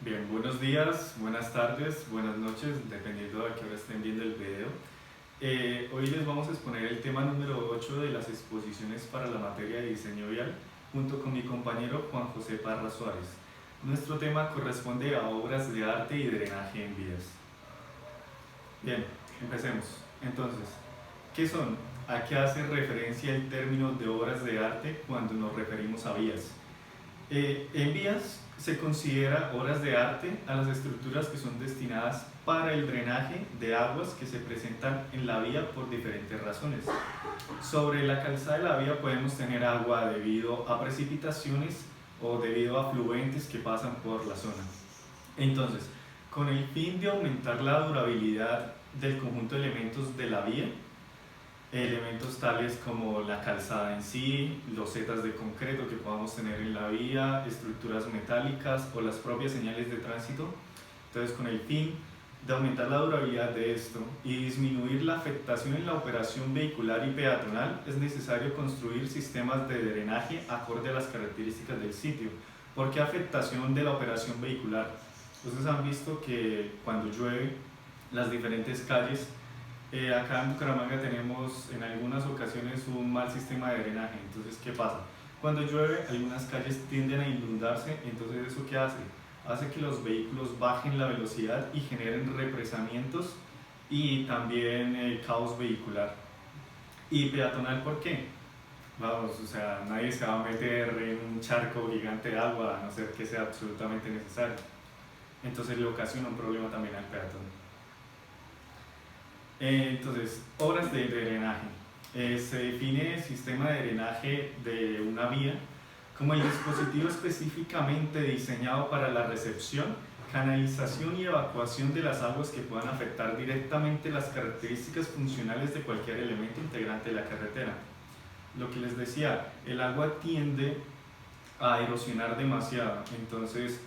Bien, buenos días, buenas tardes, buenas noches, dependiendo de a qué hora estén viendo el video. Hoy les vamos a exponer el tema número 8 de las exposiciones para la materia de diseño vial, junto con mi compañero Juan José Parra Suárez. Nuestro tema corresponde a obras de arte y drenaje en vías. Bien, empecemos. Entonces, ¿qué son? ¿A qué hace referencia el término de obras de arte cuando nos referimos a vías? En vías se considera obras de arte a las estructuras que son destinadas para el drenaje de aguas que se presentan en la vía por diferentes razones. Sobre la calzada de la vía podemos tener agua debido a precipitaciones o debido a afluentes que pasan por la zona. Entonces, con el fin de aumentar la durabilidad del conjunto de elementos de la vía, elementos tales como la calzada en sí, losetas de concreto que podamos tener en la vía, estructuras metálicas o las propias señales de tránsito. Entonces, con el fin de aumentar la durabilidad de esto y disminuir la afectación en la operación vehicular y peatonal, es necesario construir sistemas de drenaje acorde a las características del sitio. ¿Por qué afectación de la operación vehicular? Ustedes han visto que cuando llueve, las diferentes calles acá en Bucaramanga tenemos en algunas ocasiones un mal sistema de drenaje. Entonces, ¿qué pasa? Cuando llueve, algunas calles tienden a inundarse. Entonces, ¿eso qué hace? Hace que los vehículos bajen la velocidad y generen represamientos y también caos vehicular. Y peatonal, ¿por qué? Vamos, o sea, nadie se va a meter en un charco gigante de agua a no ser que sea absolutamente necesario. Entonces, le ocasiona un problema también al peatón. Entonces, obras de drenaje. Se define el sistema de drenaje de una vía como el dispositivo específicamente diseñado para la recepción, canalización y evacuación de las aguas que puedan afectar directamente las características funcionales de cualquier elemento integrante de la carretera. Lo que les decía, el agua tiende a erosionar demasiado. Entonces,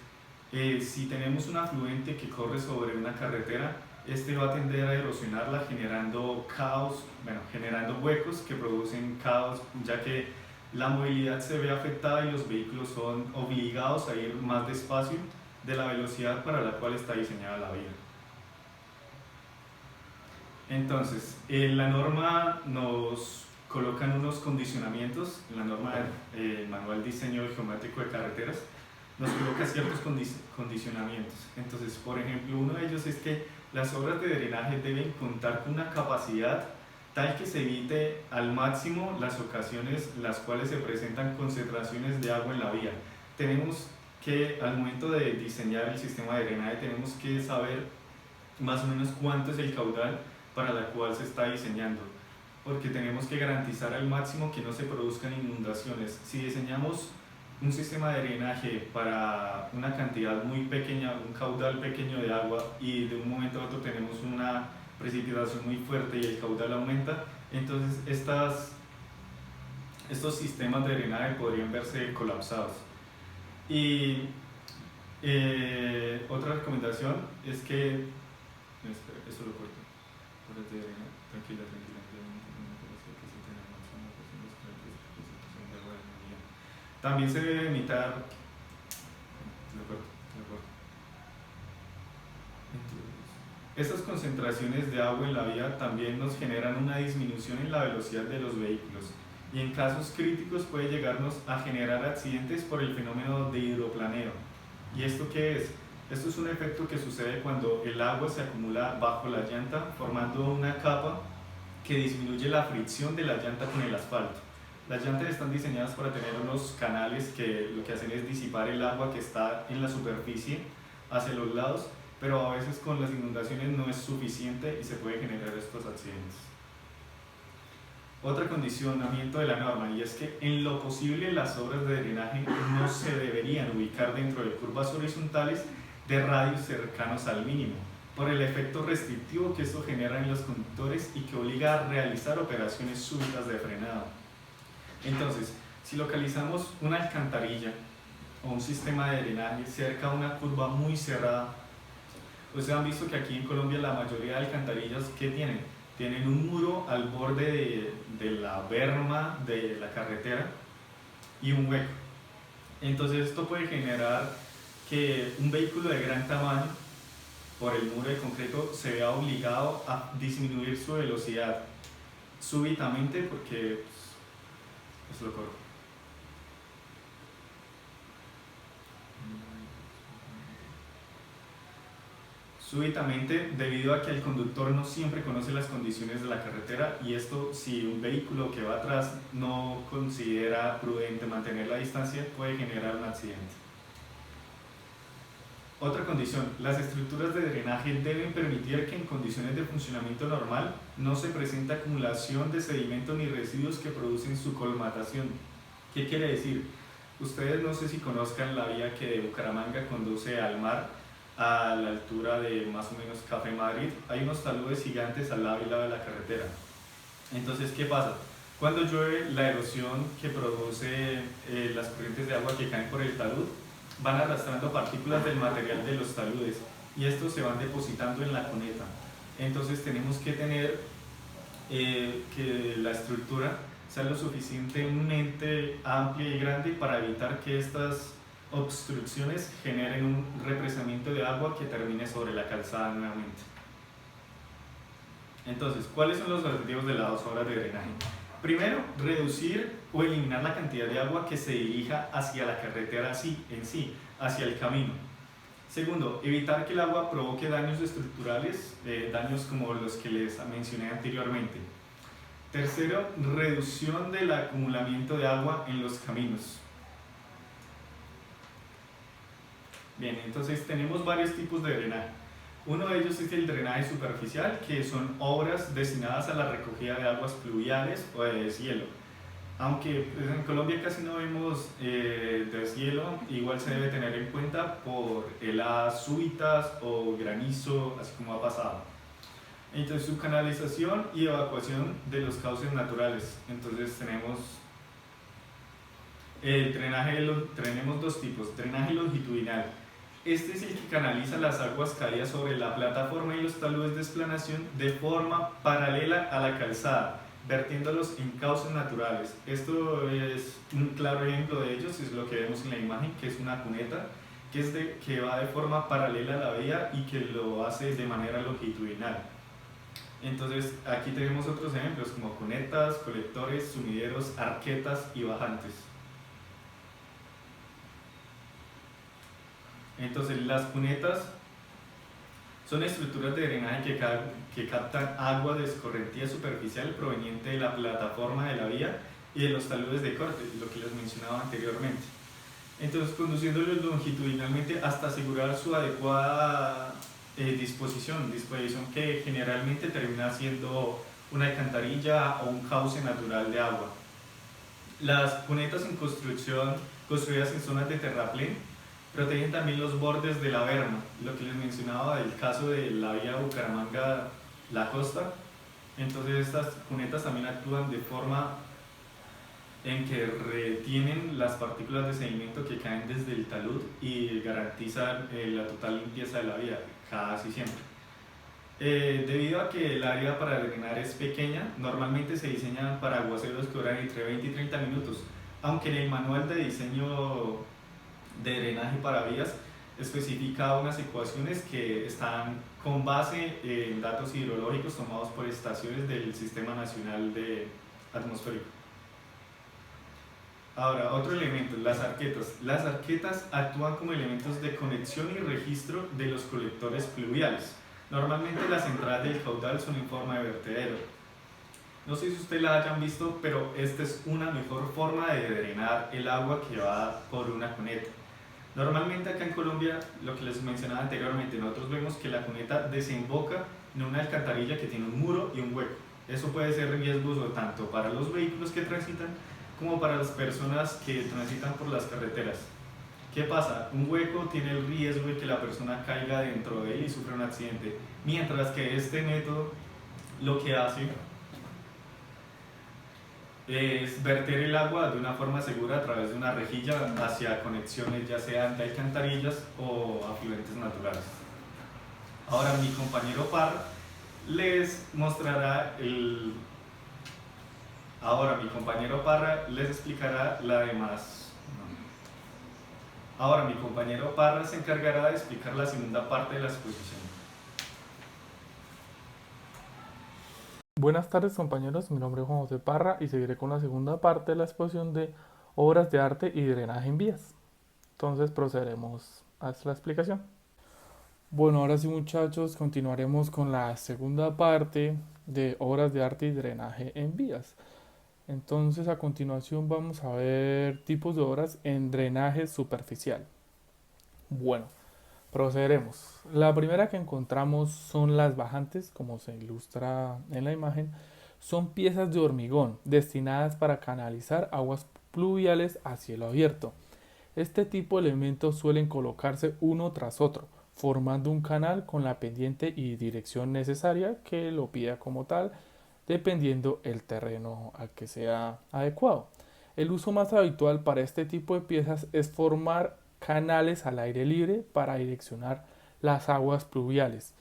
si tenemos un afluente que corre sobre una carretera, este va a tender a erosionarla generando caos, generando huecos que producen caos, ya que la movilidad se ve afectada y los vehículos son obligados a ir más despacio de la velocidad para la cual está diseñada la vía. Entonces, la norma nos colocan unos condicionamientos, la norma del Manual Diseño Geométrico de Carreteras nos coloca ciertos condicionamientos. Entonces, por ejemplo, uno de ellos es que las obras de drenaje deben contar con una capacidad tal que se evite al máximo las ocasiones en las cuales se presentan concentraciones de agua en la vía. Tenemos que, al momento de diseñar el sistema de drenaje, tenemos que saber más o menos cuánto es el caudal para la cual se está diseñando, porque tenemos que garantizar al máximo que no se produzcan inundaciones. Si diseñamos un sistema de drenaje para una cantidad muy pequeña, un caudal pequeño de agua, y de un momento a otro tenemos una precipitación muy fuerte y el caudal aumenta, entonces estos sistemas de drenaje podrían verse colapsados. Y otra recomendación es que, espera, eso lo corto. Tranquila. También se debe imitar. Estas concentraciones de agua en la vía también nos generan una disminución en la velocidad de los vehículos y en casos críticos puede llegarnos a generar accidentes por el fenómeno de hidroplaneo. ¿Y esto qué es? Esto es un efecto que sucede cuando el agua se acumula bajo la llanta formando una capa que disminuye la fricción de la llanta con el asfalto. Las llantas están diseñadas para tener unos canales que lo que hacen es disipar el agua que está en la superficie hacia los lados, pero a veces con las inundaciones no es suficiente y se puede generar estos accidentes. Otro condicionamiento de la norma, y es que en lo posible las obras de drenaje no se deberían ubicar dentro de curvas horizontales de radios cercanos al mínimo, por el efecto restrictivo que esto genera en los conductores y que obliga a realizar operaciones súbitas de frenado. Entonces, si localizamos una alcantarilla o un sistema de drenaje cerca de una curva muy cerrada, ustedes han visto que aquí en Colombia la mayoría de alcantarillas, ¿qué tienen? Tienen un muro al borde de la berma de la carretera y un hueco. Entonces esto puede generar que un vehículo de gran tamaño, por el muro de concreto, se vea obligado a disminuir su velocidad súbitamente porque es lo corto. Súbitamente, debido a que el conductor no siempre conoce las condiciones de la carretera, y esto, si un vehículo que va atrás no considera prudente mantener la distancia, puede generar un accidente. Otra condición: las estructuras de drenaje deben permitir que en condiciones de funcionamiento normal no se presente acumulación de sedimentos ni residuos que producen su colmatación. ¿Qué quiere decir? Ustedes no sé si conozcan la vía que de Bucaramanga conduce al mar, a la altura de más o menos Café Madrid. Hay unos taludes gigantes al lado y lado de la carretera. Entonces, ¿qué pasa? Cuando llueve, la erosión que produce las corrientes de agua que caen por el talud van arrastrando partículas del material de los taludes y estos se van depositando en la cuneta. Entonces tenemos que tener que la estructura sea lo suficientemente amplia y grande para evitar que estas obstrucciones generen un represamiento de agua que termine sobre la calzada nuevamente. Entonces, ¿cuáles son los objetivos de las 2 obras de drenaje? Primero, reducir o eliminar la cantidad de agua que se dirija hacia la carretera en sí, hacia el camino. Segundo, evitar que el agua provoque daños estructurales, daños como los que les mencioné anteriormente. Tercero, reducción del acumulamiento de agua en los caminos. Bien, entonces tenemos varios tipos de drenaje. Uno de ellos es el drenaje superficial, que son obras destinadas a la recogida de aguas pluviales o de deshielo. Aunque pues, en Colombia casi no vemos deshielo, igual se debe tener en cuenta por heladas súbitas o granizo, así como ha pasado. Entonces, su canalización y evacuación de los cauces naturales. Entonces tenemos el drenaje, tenemos 2 tipos: drenaje longitudinal. Este es el que canaliza las aguas caídas sobre la plataforma y los taludes de explanación de forma paralela a la calzada, vertiéndolos en cauces naturales. Esto es un claro ejemplo de ellos, es lo que vemos en la imagen, que es una cuneta que va de forma paralela a la vía y que lo hace de manera longitudinal. Entonces aquí tenemos otros ejemplos como cunetas, colectores, sumideros, arquetas y bajantes. Entonces, las cunetas son estructuras de drenaje que captan agua de escorrentía superficial proveniente de la plataforma de la vía y de los taludes de corte, lo que les mencionaba anteriormente. Entonces, conduciéndolos longitudinalmente hasta asegurar su adecuada disposición que generalmente termina siendo una alcantarilla o un cauce natural de agua. Las cunetas en construcción, construidas en zonas de terraplén, protegen también los bordes de la berma, lo que les mencionaba del caso de la vía Bucaramanga-La Costa. Entonces estas cunetas también actúan de forma en que retienen las partículas de sedimento que caen desde el talud y garantizan la total limpieza de la vía, casi siempre. Debido a que el área para drenar es pequeña, normalmente se diseñan para aguaceros que duran entre 20 y 30 minutos, aunque en el manual de diseño de drenaje para vías especifica unas ecuaciones que están con base en datos hidrológicos tomados por estaciones del Sistema Nacional de Atmosférico. Ahora, otro elemento, las arquetas. Las arquetas actúan como elementos de conexión y registro de los colectores pluviales. Normalmente las entradas del caudal son en forma de vertedero. No sé si ustedes la hayan visto, pero esta es una mejor forma de drenar el agua que va por una cuneta. Normalmente acá en Colombia, lo que les mencionaba anteriormente, nosotros vemos que la cuneta desemboca en una alcantarilla que tiene un muro y un hueco. Eso puede ser riesgoso tanto para los vehículos que transitan como para las personas que transitan por las carreteras. ¿Qué pasa? Un hueco tiene el riesgo de que la persona caiga dentro de él y sufra un accidente, mientras que este método lo que hace es verter el agua de una forma segura a través de una rejilla hacia conexiones ya sean de alcantarillas o afluentes naturales. Ahora mi compañero Parra les explicará la demás. Ahora mi compañero Parra se encargará de explicar la segunda parte de la exposición. Buenas tardes compañeros, mi nombre es Juan José Parra y seguiré con la segunda parte de la exposición de obras de arte y drenaje en vías. Entonces procederemos a la explicación. Bueno, ahora sí muchachos, continuaremos con la segunda parte de obras de arte y drenaje en vías. Entonces a continuación vamos a ver tipos de obras en drenaje superficial. Bueno, procederemos. La primera que encontramos son las bajantes, como se ilustra en la imagen. Son piezas de hormigón destinadas para canalizar aguas pluviales a cielo abierto. Este tipo de elementos suelen colocarse uno tras otro, formando un canal con la pendiente y dirección necesaria que lo pida como tal, dependiendo el terreno al que sea adecuado. El uso más habitual para este tipo de piezas es formar canales al aire libre para direccionar las aguas pluviales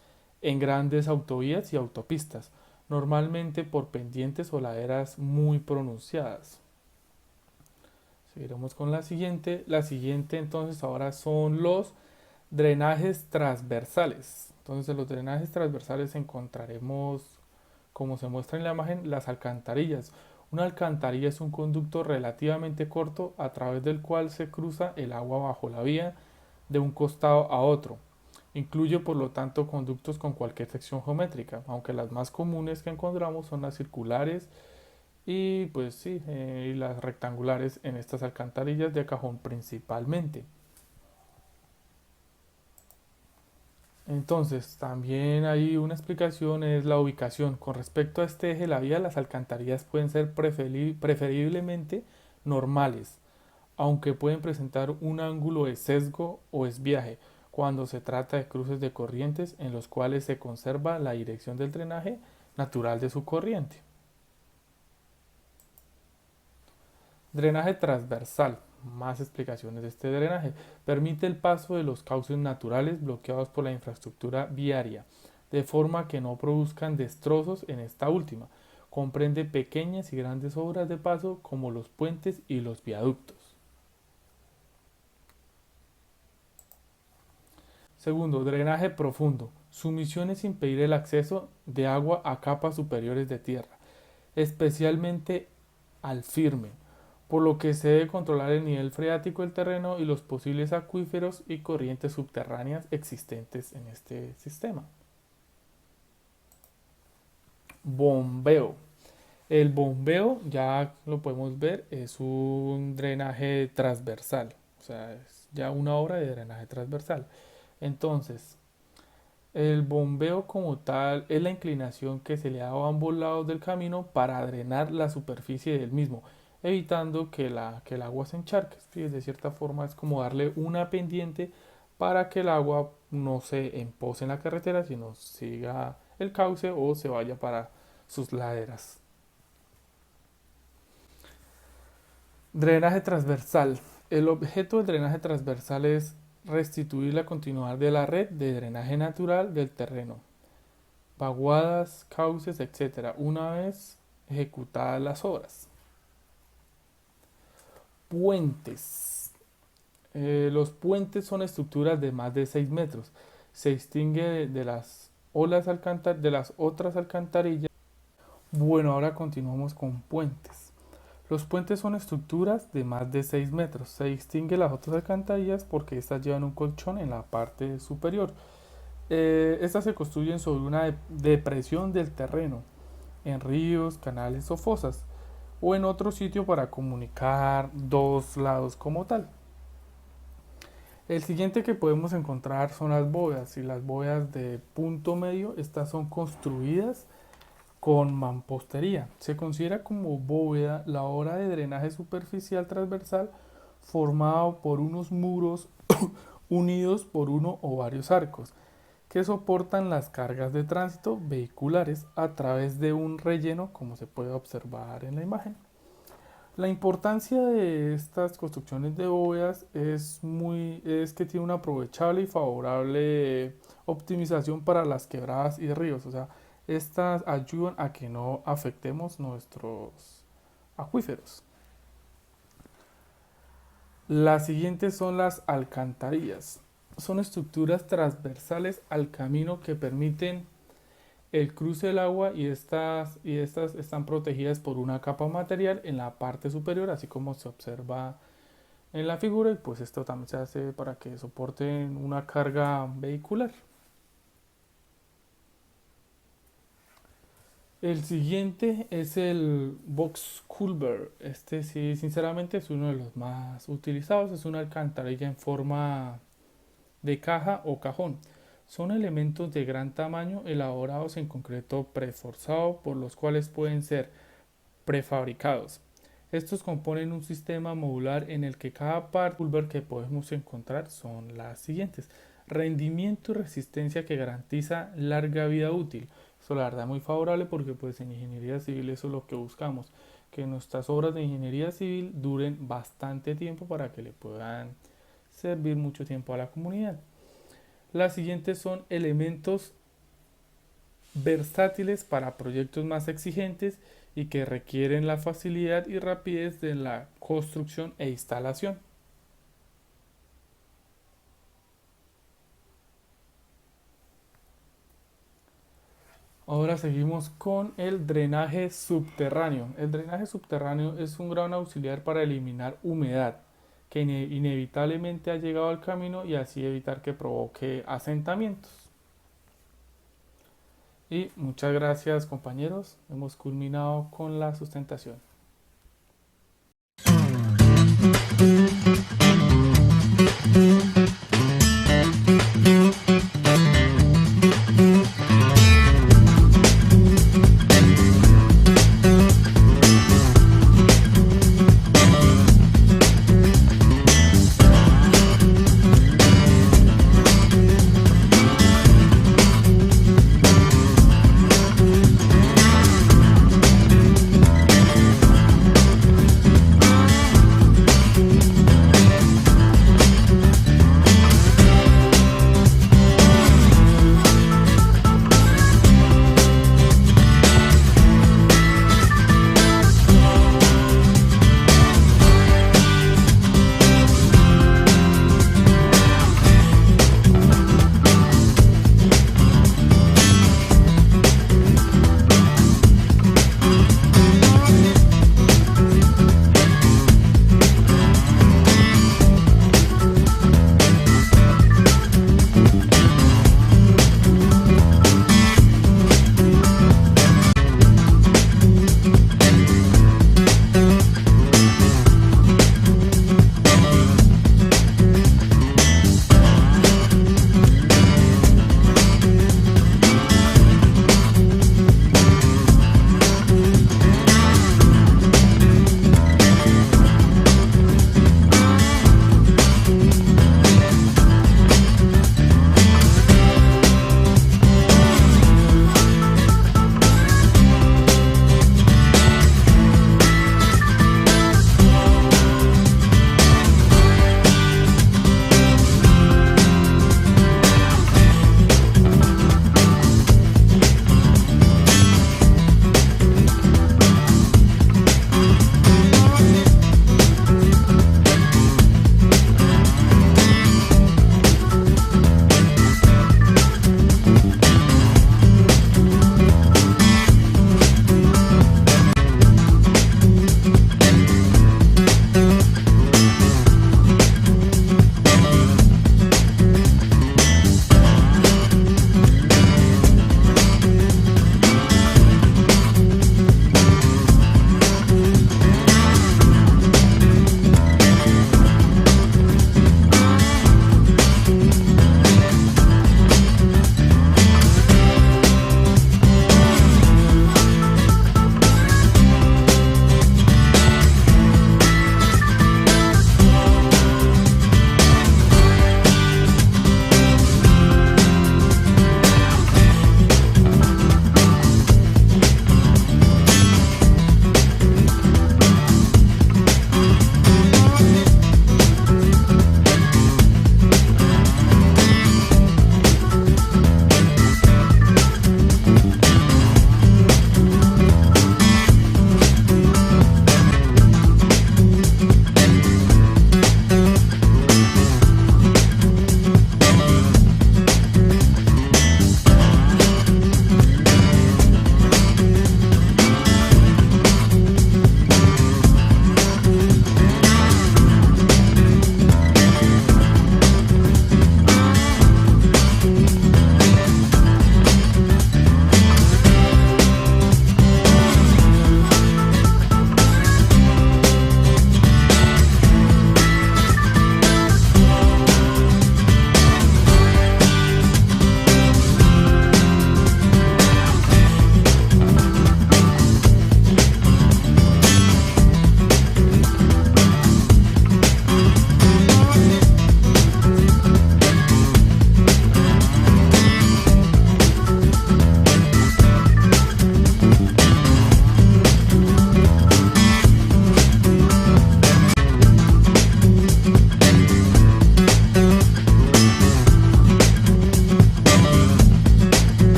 en grandes autovías y autopistas, normalmente por pendientes o laderas muy pronunciadas. Seguiremos con la siguiente. La siguiente entonces ahora son los drenajes transversales. Entonces en los drenajes transversales encontraremos, como se muestra en la imagen, las alcantarillas. Una alcantarilla es un conducto relativamente corto a través del cual se cruza el agua bajo la vía de un costado a otro. Incluye por lo tanto conductos con cualquier sección geométrica, aunque las más comunes que encontramos son las circulares y pues sí, y las rectangulares en estas alcantarillas de cajón principalmente. Entonces, también hay una explicación, es la ubicación. Con respecto a este eje de la vía, las alcantarillas pueden ser preferiblemente normales, aunque pueden presentar un ángulo de sesgo o esviaje cuando se trata de cruces de corrientes en los cuales se conserva la dirección del drenaje natural de su corriente. Drenaje transversal. Más explicaciones de este drenaje. Permite el paso de los cauces naturales bloqueados por la infraestructura viaria, de forma que no produzcan destrozos en esta última. Comprende pequeñas y grandes obras de paso como los puentes y los viaductos. Segundo, drenaje profundo. Su misión es impedir el acceso de agua a capas superiores de tierra, especialmente al firme, por lo que se debe controlar el nivel freático del terreno y los posibles acuíferos y corrientes subterráneas existentes en este sistema. Bombeo. El bombeo, ya lo podemos ver, es un drenaje transversal, o sea, es ya una obra de drenaje transversal. Entonces, el bombeo como tal es la inclinación que se le da a ambos lados del camino para drenar la superficie del mismo, evitando que el agua se encharque. ¿Sí? De cierta forma es como darle una pendiente para que el agua no se empose en la carretera, sino siga el cauce o se vaya para sus laderas. Drenaje transversal. El objeto del drenaje transversal es restituir la continuidad de la red de drenaje natural del terreno, vaguadas, cauces, etcétera, una vez ejecutadas las obras. Puentes. Los puentes son estructuras de más de 6 metros. Se distingue de las de las otras alcantarillas. Bueno, ahora continuamos con puentes. Los puentes son estructuras de más de 6 metros. Se distingue de las otras alcantarillas porque estas llevan un colchón en la parte superior. Estas se construyen sobre una depresión del terreno, en ríos, canales o fosas, o en otro sitio para comunicar dos lados como tal. El siguiente que podemos encontrar son las bóvedas y las bóvedas de punto medio. Estas son construidas con mampostería. Se considera como bóveda la obra de drenaje superficial transversal formado por unos muros unidos por uno o varios arcos que soportan las cargas de tránsito vehiculares a través de un relleno, como se puede observar en la imagen. La importancia de estas construcciones de bóvedas es que tiene una aprovechable y favorable optimización para las quebradas y ríos. O sea, estas ayudan a que no afectemos nuestros acuíferos. Las siguientes son las alcantarillas. Son estructuras transversales al camino que permiten el cruce del agua y estas están protegidas por una capa material en la parte superior, así como se observa en la figura, y pues esto también se hace para que soporten una carga vehicular. El siguiente es el box culvert. Este sí, sinceramente es uno de los más utilizados. Es una alcantarilla en forma de caja o cajón. Son elementos de gran tamaño elaborados en concreto preforzado por los cuales pueden ser prefabricados. Estos componen un sistema modular en el que cada parte que podemos encontrar son las siguientes: rendimiento y resistencia que garantiza larga vida útil. Eso la verdad es muy favorable porque pues en ingeniería civil eso es lo que buscamos, que nuestras obras de ingeniería civil duren bastante tiempo para que le puedan servir mucho tiempo a la comunidad. Las siguientes son elementos versátiles para proyectos más exigentes y que requieren la facilidad y rapidez de la construcción e instalación. Ahora seguimos con el drenaje subterráneo. El drenaje subterráneo es un gran auxiliar para eliminar humedad que inevitablemente ha llegado al camino y así evitar que provoque asentamientos. Y muchas gracias, compañeros. Hemos culminado con la sustentación.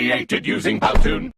created using Powtoon.